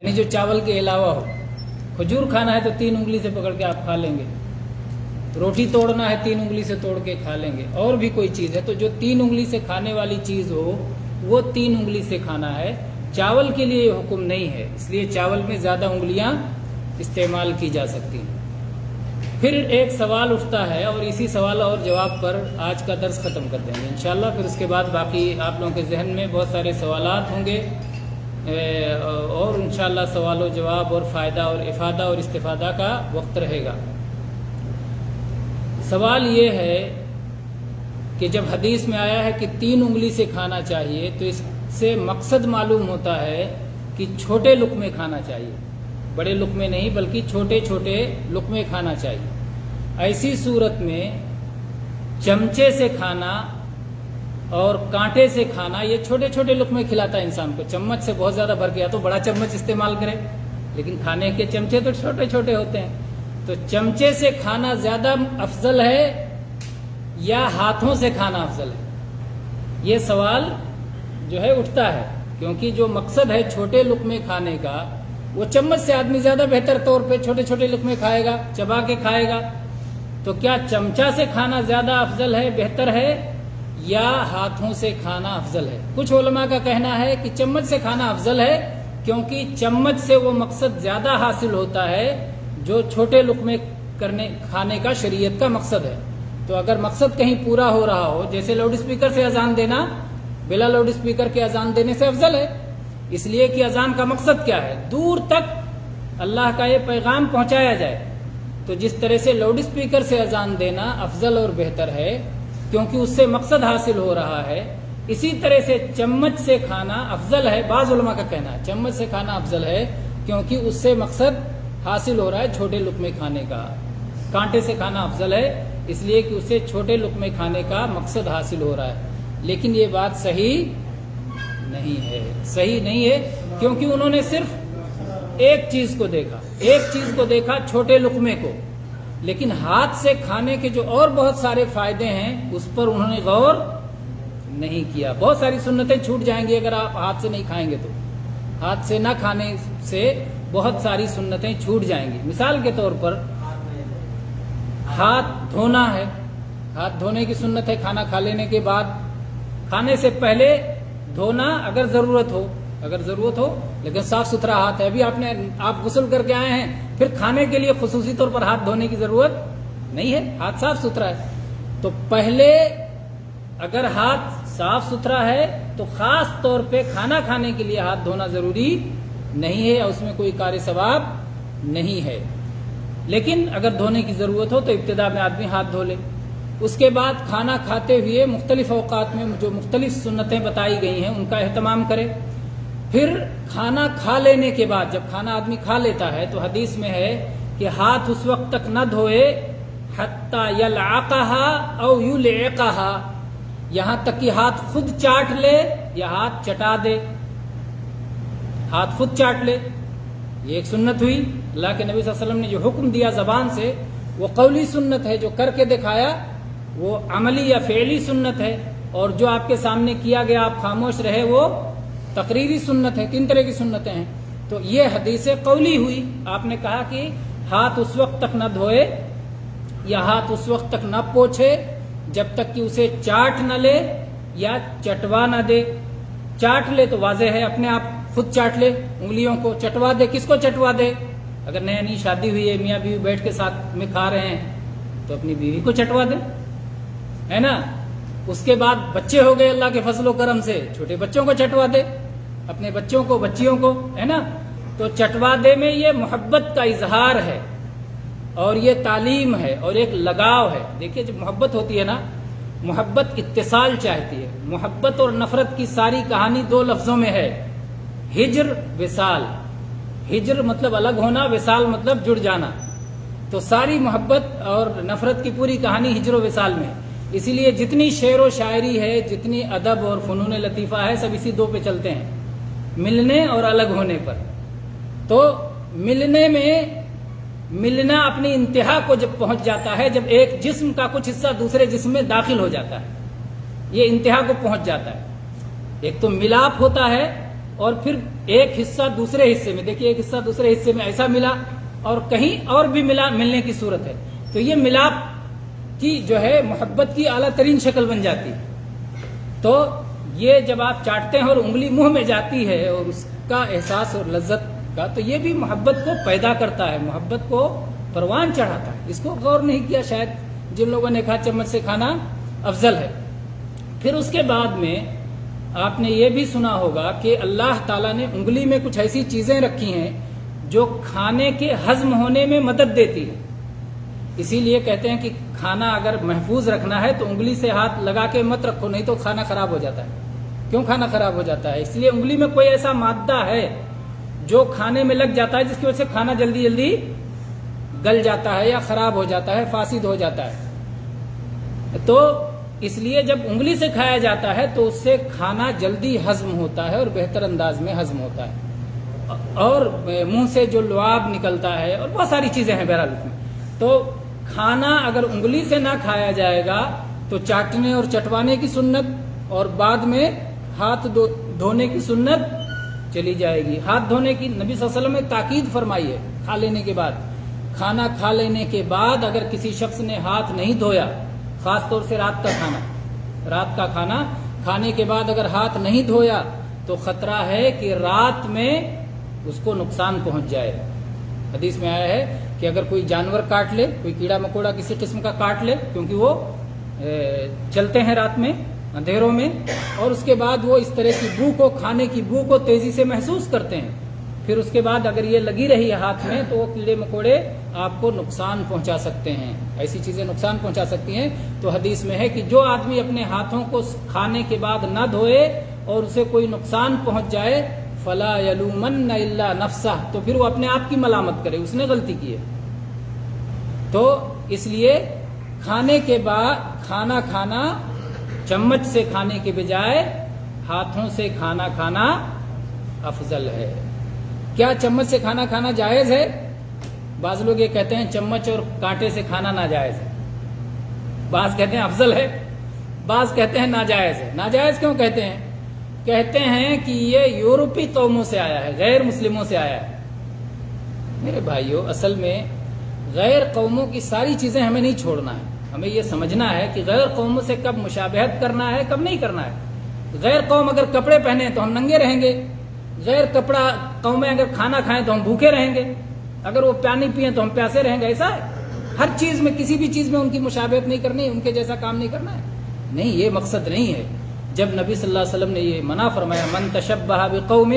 یعنی جو چاول کے علاوہ ہو. کھجور کھانا ہے تو 3 انگلی سے پکڑ کے آپ کھا لیں گے. روٹی توڑنا ہے 3 انگلی سے توڑ کے کھا لیں گے. اور بھی کوئی چیز ہے تو جو 3 انگلی سے کھانے والی چیز ہو وہ 3 انگلی سے کھانا ہے. چاول کے لیے یہ حکم نہیں ہے، اس لیے چاول میں زیادہ انگلیاں استعمال کی جا سکتی ہیں. پھر ایک سوال اٹھتا ہے اور اسی سوال اور جواب پر آج کا درس ختم کر دیں گے انشاءاللہ. پھر اس کے بعد باقی آپ لوگوں کے ذہن میں بہت سارے سوالات ہوں گے اور انشاءاللہ سوال و جواب اور فائدہ اور افادہ اور استفادہ کا وقت رہے گا. سوال یہ ہے کہ جب حدیث میں آیا ہے کہ 3 انگلی سے کھانا چاہیے تو اس سے مقصد معلوم ہوتا ہے کہ چھوٹے لقمے کھانا چاہیے، بڑے لقمے نہیں بلکہ چھوٹے چھوٹے لقمے کھانا چاہیے. ایسی صورت میں چمچے سے کھانا اور کانٹے سے کھانا یہ چھوٹے چھوٹے لقمے کھلاتا ہے انسان کو. چمچ سے بہت زیادہ بھر کے یا تو بڑا چمچ استعمال کرے، لیکن کھانے کے چمچے تو چھوٹے چھوٹے ہوتے ہیں. تو چمچے سے کھانا زیادہ افضل ہے یا ہاتھوں سے کھانا افضل ہے؟ یہ سوال جو ہے اٹھتا ہے، کیونکہ جو مقصد ہے چھوٹے لقمے کھانے کا وہ چمچ سے آدمی زیادہ بہتر طور پہ چھوٹے چھوٹے لقمے کھائے گا، چبا کے کھائے گا. تو کیا چمچہ سے کھانا زیادہ افضل ہے، بہتر ہے، یا ہاتھوں سے کھانا افضل ہے؟ کچھ علماء کا کہنا ہے کہ چمچ سے کھانا افضل ہے، کیونکہ چمچ سے وہ مقصد زیادہ حاصل ہوتا ہے جو چھوٹے لقمے کھانے کا شریعت کا مقصد ہے. تو اگر مقصد کہیں پورا ہو رہا ہو، جیسے لاؤڈ اسپیکر سے اذان دینا بلا لاؤڈ اسپیکر کے اذان دینے سے افضل ہے، اس لیے کہ اذان کا مقصد کیا ہے؟ دور تک اللہ کا یہ پیغام پہنچایا جائے. تو جس طرح سے لاؤڈ اسپیکر سے اذان دینا افضل اور بہتر ہے کیونکہ اس سے مقصد حاصل ہو رہا ہے، اسی طرح سے چمچ سے کھانا افضل ہے. بعض علماء کا کہنا ہے چمچ سے کھانا افضل ہے کیونکہ اس سے مقصد حاصل ہو رہا ہے چھوٹے لقمے کھانے کا. کانٹے سے کھانا افضل ہے اس لیے کہ اس سے چھوٹے لقمے کھانے کا مقصد حاصل ہو رہا ہے. لیکن یہ بات صحیح نہیں ہے، صحیح نہیں ہے، کیونکہ انہوں نے صرف ایک چیز کو دیکھا چھوٹے لقمے کو، لیکن ہاتھ سے کھانے کے جو اور بہت سارے فائدے ہیں اس پر انہوں نے غور نہیں کیا. بہت ساری سنتیں چھوٹ جائیں گی اگر آپ ہاتھ سے نہیں کھائیں گے تو. ہاتھ سے نہ کھانے سے بہت ساری سنتیں چھوٹ جائیں گی. مثال کے طور پر ہاتھ دھونا ہے، ہاتھ دھونے کی سنت ہے. کھانا کھا لینے کے بعد کھانے سے پہلے دھونا اگر ضرورت ہو لیکن صاف ستھرا ہاتھ ہے. ابھی آپ غسل کر کے آئے ہیں، پھر کھانے کے لیے خصوصی طور پر ہاتھ دھونے کی ضرورت نہیں ہے، ہاتھ صاف ستھرا ہے. تو پہلے اگر ہاتھ صاف ستھرا ہے تو خاص طور پہ کھانا کھانے کے لیے ہاتھ دھونا ضروری نہیں ہے، اس میں کوئی کار ثواب نہیں ہے. لیکن اگر دھونے کی ضرورت ہو تو ابتدا میں آدمی ہاتھ دھو لے. اس کے بعد کھانا کھاتے ہوئے مختلف اوقات میں جو مختلف سنتیں بتائی گئی ہیں ان کا اہتمام کرے. پھر کھانا کھا لینے کے بعد جب کھانا آدمی کھا لیتا ہے تو حدیث میں ہے کہ ہاتھ اس وقت تک نہ دھوئے حتی یلعقہا او یلعقہا، یہاں تک کہ ہاتھ خود چاٹ لے یا ہاتھ چٹا دے. ہاتھ خود چاٹ لے یہ ایک سنت ہوئی. اللہ کے نبی صلی اللہ علیہ وسلم نے جو حکم دیا زبان سے وہ قولی سنت ہے، جو کر کے دکھایا وہ عملی یا فعلی سنت ہے، اور جو آپ کے سامنے کیا گیا آپ خاموش رہے وہ تقریری سنت ہے. 3 طرح کی سنتیں ہیں. تو یہ حدیث قولی ہوئی. آپ نے کہا کہ ہاتھ اس وقت تک نہ دھوئے یا ہاتھ اس وقت تک نہ پوچھے جب تک کہ اسے چاٹ نہ لے یا چٹوا نہ دے. چاٹ لے تو واضح ہے، اپنے آپ خود چاٹ لے انگلیوں کو. چٹوا دے، کس کو چٹوا دے؟ اگر نئی شادی ہوئی ہے، میاں بیوی بیٹھ کے ساتھ میں کھا رہے ہیں تو اپنی بیوی کو چٹوا دے، ہے نا. اس کے بعد بچے ہو گئے اللہ کے فضل و کرم سے، چھوٹے بچوں کو چٹوا دے، اپنے بچوں کو بچیوں کو، ہے نا. تو چٹوا دے میں یہ محبت کا اظہار ہے اور یہ تعلیم ہے اور ایک لگاؤ ہے. دیکھیے جب محبت ہوتی ہے نا، محبت اتصال چاہتی ہے. محبت اور نفرت کی ساری کہانی 2 لفظوں میں ہے، ہجر وصال. ہجر مطلب الگ ہونا، وصال مطلب جڑ جانا. تو ساری محبت اور نفرت کی پوری کہانی ہجر و وصال میں. اسی لیے جتنی شعر و شاعری ہے، جتنی ادب اور فنون لطیفہ ہے، سب اسی 2 پہ چلتے ہیں، ملنے اور الگ ہونے پر. تو ملنے میں ملنا اپنی انتہا کو جب پہنچ جاتا ہے، جب ایک جسم کا کچھ حصہ دوسرے جسم میں داخل ہو جاتا ہے، یہ انتہا کو پہنچ جاتا ہے. ایک تو ملاپ ہوتا ہے اور پھر ایک حصہ دوسرے حصے میں، دیکھیے ایک حصہ دوسرے حصے میں ایسا ملا اور کہیں اور بھی ملنے کی صورت ہے، تو یہ ملاپ کی جو ہے محبت کی اعلیٰ ترین شکل بن جاتی ہے۔ تو یہ جب آپ چاٹتے ہیں اور انگلی منہ میں جاتی ہے اور اس کا احساس اور لذت کا، تو یہ بھی محبت کو پیدا کرتا ہے، محبت کو پروان چڑھاتا ہے۔ اس کو غور نہیں کیا شاید جن لوگوں نے کہا چمچ سے کھانا افضل ہے۔ پھر اس کے بعد میں آپ نے یہ بھی سنا ہوگا کہ اللہ تعالیٰ نے انگلی میں کچھ ایسی چیزیں رکھی ہیں جو کھانے کے ہضم ہونے میں مدد دیتی ہے۔ اسی لیے کہتے ہیں کہ کھانا اگر محفوظ رکھنا ہے تو انگلی سے ہاتھ لگا کے مت رکھو، نہیں تو کھانا خراب ہو جاتا ہے۔ کیوں کھانا خراب ہو جاتا ہے؟ اس لیے انگلی میں کوئی ایسا مادہ ہے جو کھانے میں لگ جاتا ہے جس کی وجہ سے کھانا جلدی جلدی گل جاتا ہے یا خراب ہو جاتا ہے، فاسد ہو جاتا ہے۔ تو اس لیے جب انگلی سے کھایا جاتا ہے تو اس سے کھانا جلدی ہضم ہوتا ہے اور بہتر انداز میں ہضم ہوتا ہے، اور منہ سے جو لعاب نکلتا ہے اور بہت ساری چیزیں ہیں بہرحال اس میں۔ تو کھانا اگر انگلی سے نہ کھایا جائے گا تو چاٹنے اور چٹوانے کی سنت اور بعد میں ہاتھ دھونے کی سنت چلی جائے گی۔ ہاتھ دھونے کی نبی صلی اللہ علیہ وسلم نے تاکید فرمائی ہے کھا لینے کے بعد۔ کھانا کھا لینے کے بعد اگر کسی شخص نے ہاتھ نہیں دھویا، خاص طور سے رات کا کھانا کھانے کے بعد اگر ہاتھ نہیں دھویا تو خطرہ ہے کہ رات میں اس کو نقصان پہنچ جائے۔ حدیث میں آیا ہے کہ اگر کوئی جانور کاٹ لے، کوئی کیڑا مکوڑا کسی قسم کا کاٹ لے، کیونکہ وہ چلتے ہیں رات میں اندھیروں میں، اور اس کے بعد وہ اس طرح کی بو کو، کھانے کی بو کو تیزی سے محسوس کرتے ہیں، پھر اس کے بعد اگر یہ لگی رہی ہے ہاتھ میں تو وہ کیڑے مکوڑے آپ کو نقصان پہنچا سکتے ہیں، ایسی چیزیں نقصان پہنچا سکتی ہیں۔ تو حدیث میں ہے کہ جو آدمی اپنے ہاتھوں کو کھانے کے بعد نہ دھوئے اور اسے کوئی نقصان پہنچ جائے، فلا یلومن الا نفسہ، تو پھر وہ اپنے آپ کی ملامت کرے، اس نے غلطی کی ہے۔ تو اس لیے کھانے کے بعد کھانا کھانا چمچ سے کھانے کے بجائے ہاتھوں سے کھانا کھانا افضل ہے۔ کیا چمچ سے کھانا کھانا جائز ہے؟ بعض لوگ یہ کہتے ہیں چمچ اور کانٹے سے کھانا ناجائز ہے، بعض کہتے ہیں افضل ہے، بعض کہتے ہیں ناجائز ہے۔ ناجائز کیوں کہتے ہیں؟ کہتے ہیں کہ یہ یورپی قوموں سے آیا ہے، غیر مسلموں سے آیا ہے۔ میرے بھائیوں، اصل میں غیر قوموں کی ساری چیزیں ہمیں نہیں چھوڑنا ہے، ہمیں یہ سمجھنا ہے کہ غیر قوموں سے کب مشابہت کرنا ہے، کب نہیں کرنا ہے۔ غیر قوم اگر کپڑے پہنے تو ہم ننگے رہیں گے، غیر قومیں اگر کھانا کھائیں تو ہم بھوکے رہیں گے، اگر وہ پانی پئیں تو ہم پیاسے رہیں گے۔ ایسا ہے ہر چیز میں، کسی بھی چیز میں ان کی مشابہت نہیں کرنی، ان کے جیسا کام نہیں کرنا ہے، نہیں، یہ مقصد نہیں ہے۔ جب نبی صلی اللہ علیہ وسلم نے یہ منع فرمایا من تشبہ بقوم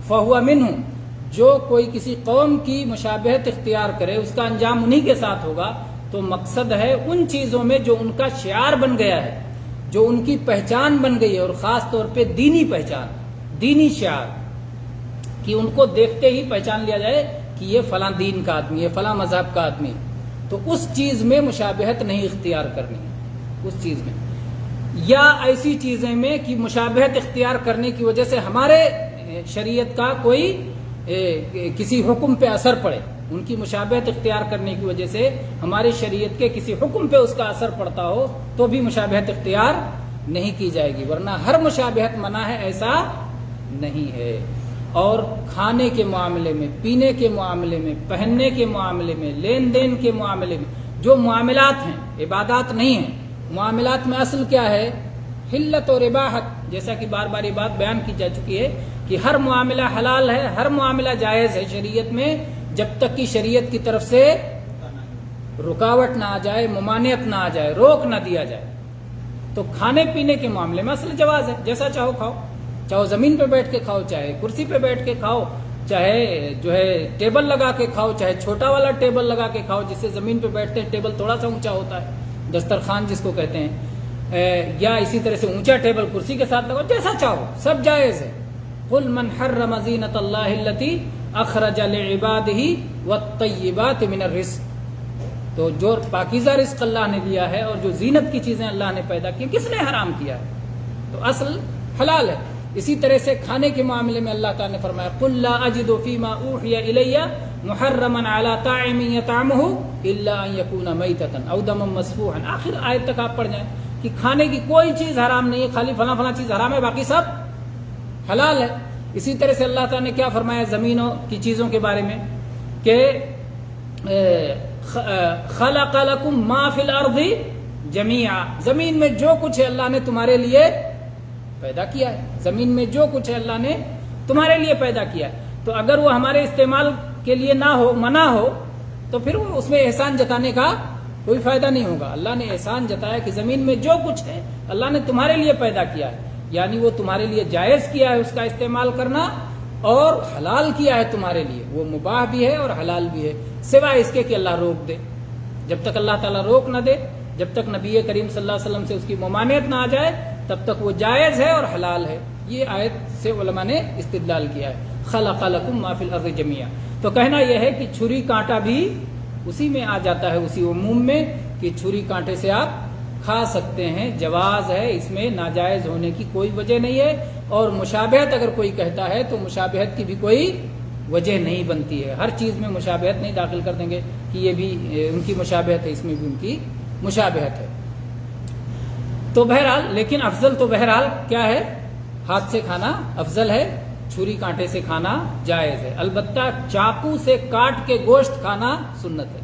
فہو منہم، جو کوئی کسی قوم کی مشابہت اختیار کرے اس کا انجام انہی کے ساتھ ہوگا، تو مقصد ہے ان چیزوں میں جو ان کا شعار بن گیا ہے، جو ان کی پہچان بن گئی ہے، اور خاص طور پہ دینی پہچان، دینی شعار، کہ ان کو دیکھتے ہی پہچان لیا جائے کہ یہ فلاں دین کا آدمی ہے، فلاں مذہب کا آدمی ہے، تو اس چیز میں مشابہت نہیں اختیار کرنی ہے، اس چیز میں، یا ایسی چیزیں میں کہ مشابہت اختیار کرنے کی وجہ سے ہمارے شریعت کا کوئی کسی حکم پہ اثر پڑے، ان کی مشابہت اختیار کرنے کی وجہ سے ہماری شریعت کے کسی حکم پہ اس کا اثر پڑتا ہو تو بھی مشابہت اختیار نہیں کی جائے گی، ورنہ ہر مشابہت منع ہے، ایسا نہیں ہے۔ اور کھانے کے معاملے میں، پینے کے معاملے میں، پہننے کے معاملے میں، لین دین کے معاملے میں، جو معاملات ہیں، عبادات نہیں ہیں، معاملات میں اصل کیا ہے؟ حلت اور اباحت، جیسا کہ بار بار یہ بات بیان کی جا چکی ہے کہ ہر معاملہ حلال ہے، ہر معاملہ جائز ہے شریعت میں، جب تک کہ شریعت کی طرف سے رکاوٹ نہ آ جائے، ممانعت نہ آ جائے، روک نہ دیا جائے۔ تو کھانے پینے کے معاملے میں اصل جواز ہے، جیسا چاہو کھاؤ، چاہے زمین پہ بیٹھ کے کھاؤ، چاہے کرسی پہ بیٹھ کے کھاؤ، چاہے جو ہے ٹیبل لگا کے کھاؤ، چاہے چھوٹا والا ٹیبل لگا کے کھاؤ جس سے زمین پہ بیٹھتے ہیں، ٹیبل تھوڑا سا اونچا ہوتا ہے، دسترخوان جس کو کہتے ہیں، یا اسی طرح سے اونچا ٹیبل کرسی کے ساتھ لگاؤ، جیسا چاہو، سب جائز ہے۔ قل من حرم زینۃ اللہ التی اخرج لعبادہ والطیبات من الرزق، تو جو پاکیزہ رزق اللہ نے دیا ہے اور جو زینت کی چیزیں اللہ نے پیدا کی، کس نے حرام کیا ہے؟ تو اصل حلال ہے۔ اسی طرح سے کھانے کے معاملے میں اللہ تعالیٰ نے فرمایا قل لا اجد فیما اوحی الی محرما علی طاعم یطعمہ الا ان یکون میتۃ او دما مسفوحا، آخر آیت تک آپ پڑھ جائیں کہ کھانے کی کوئی چیز حرام نہیں ہے، خالی فلاں فلاں چیز حرام ہے، باقی سب حلال ہے۔ اسی طرح سے اللہ تعالیٰ نے کیا فرمایا زمینوں کی چیزوں کے بارے میں کہ خلق لکم ما فی الارض جمیعا، زمین میں جو کچھ ہے اللہ نے تمہارے لیے پیدا کیا ہے، زمین میں جو کچھ ہے اللہ نے تمہارے لیے پیدا کیا ہے. تو اگر وہ ہمارے استعمال کے لیے نہ ہو، منع ہو، تو پھر وہ اس میں احسان جتانے کا کوئی فائدہ نہیں ہوگا. اللہ نے احسان جتایا کہ زمین میں جو کچھ ہے اللہ نے تمہارے لیے پیدا کیا ہے، یعنی وہ تمہارے لیے جائز کیا ہے اس کا استعمال کرنا، اور حلال کیا ہے تمہارے لیے، وہ مباح بھی ہے اور حلال بھی ہے، سوائے اس کے کہ اللہ روک دے. جب تک اللہ تعالیٰ روک نہ دے، جب تک نبی کریم صلی اللہ علیہ وسلم سے اس کی ممانعت نہ آ جائے، تب تک وہ جائز ہے اور حلال ہے. یہ آیت سے علماء نے استدلال کیا ہے، خلق لکم ما فی الارض جمیعا. تو کہنا یہ ہے کہ چھری کانٹا بھی اسی میں آ جاتا ہے، اسی عموم میں، کہ چھری کانٹے سے آپ کھا سکتے ہیں، جواز ہے، اس میں ناجائز ہونے کی کوئی وجہ نہیں ہے. اور مشابہت اگر کوئی کہتا ہے تو مشابہت کی بھی کوئی وجہ نہیں بنتی ہے. ہر چیز میں مشابہت نہیں داخل کر دیں گے کہ یہ بھی ان کی مشابہت ہے، اس میں بھی ان کی مشابہت ہے. تو بہرحال، لیکن افضل تو بہرحال کیا ہے، ہاتھ سے کھانا افضل ہے، چھری کانٹے سے کھانا جائز ہے. البتہ چاقو سے کاٹ کے گوشت کھانا سنت ہے.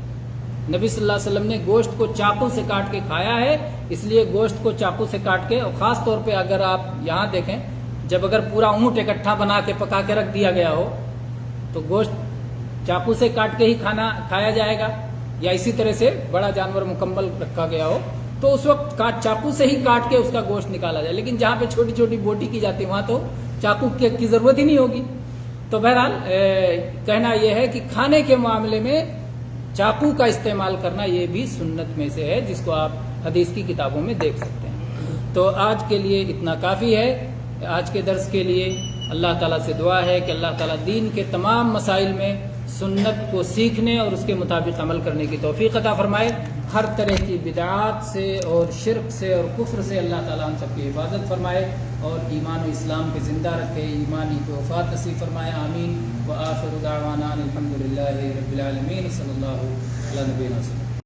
نبی صلی اللہ علیہ وسلم نے گوشت کو چاقو سے کاٹ کے کھایا ہے، اس لیے گوشت کو چاقو سے کاٹ کے، اور خاص طور پہ اگر آپ یہاں دیکھیں، جب اگر پورا اونٹ اکٹھا بنا کے پکا کے رکھ دیا گیا ہو تو گوشت چاقو سے کاٹ کے ہی کھایا جائے گا، یا اسی طرح سے بڑا جانور مکمل رکھا گیا ہو تو اس وقت چاقو سے ہی کاٹ کے اس کا گوشت نکالا جائے. لیکن جہاں پہ چھوٹی چھوٹی بوٹی کی جاتی ہے وہاں تو چاقو کی ضرورت ہی نہیں ہوگی. تو بہرحال کہنا یہ ہے کہ کھانے کے معاملے میں چاقو کا استعمال کرنا یہ بھی سنت میں سے ہے، جس کو آپ حدیث کی کتابوں میں دیکھ سکتے ہیں. تو آج کے لیے اتنا کافی ہے. آج کے درس کے لیے اللہ تعالیٰ سے دعا ہے کہ اللہ تعالیٰ دین کے تمام مسائل میں سنت کو سیکھنے اور اس کے مطابق عمل کرنے کی توفیق عطا فرمائے. ہر طرح کی بدعات سے اور شرک سے اور کفر سے اللہ تعالیٰ ہم سب کی حفاظت فرمائے اور ایمان و اسلام کے زندہ رکھے، ایمانی کو وفات نصیب فرمائے. آمین. وآخر دعوانا الحمد للہ رب العالمین. صلی اللہ علیہ وسلم.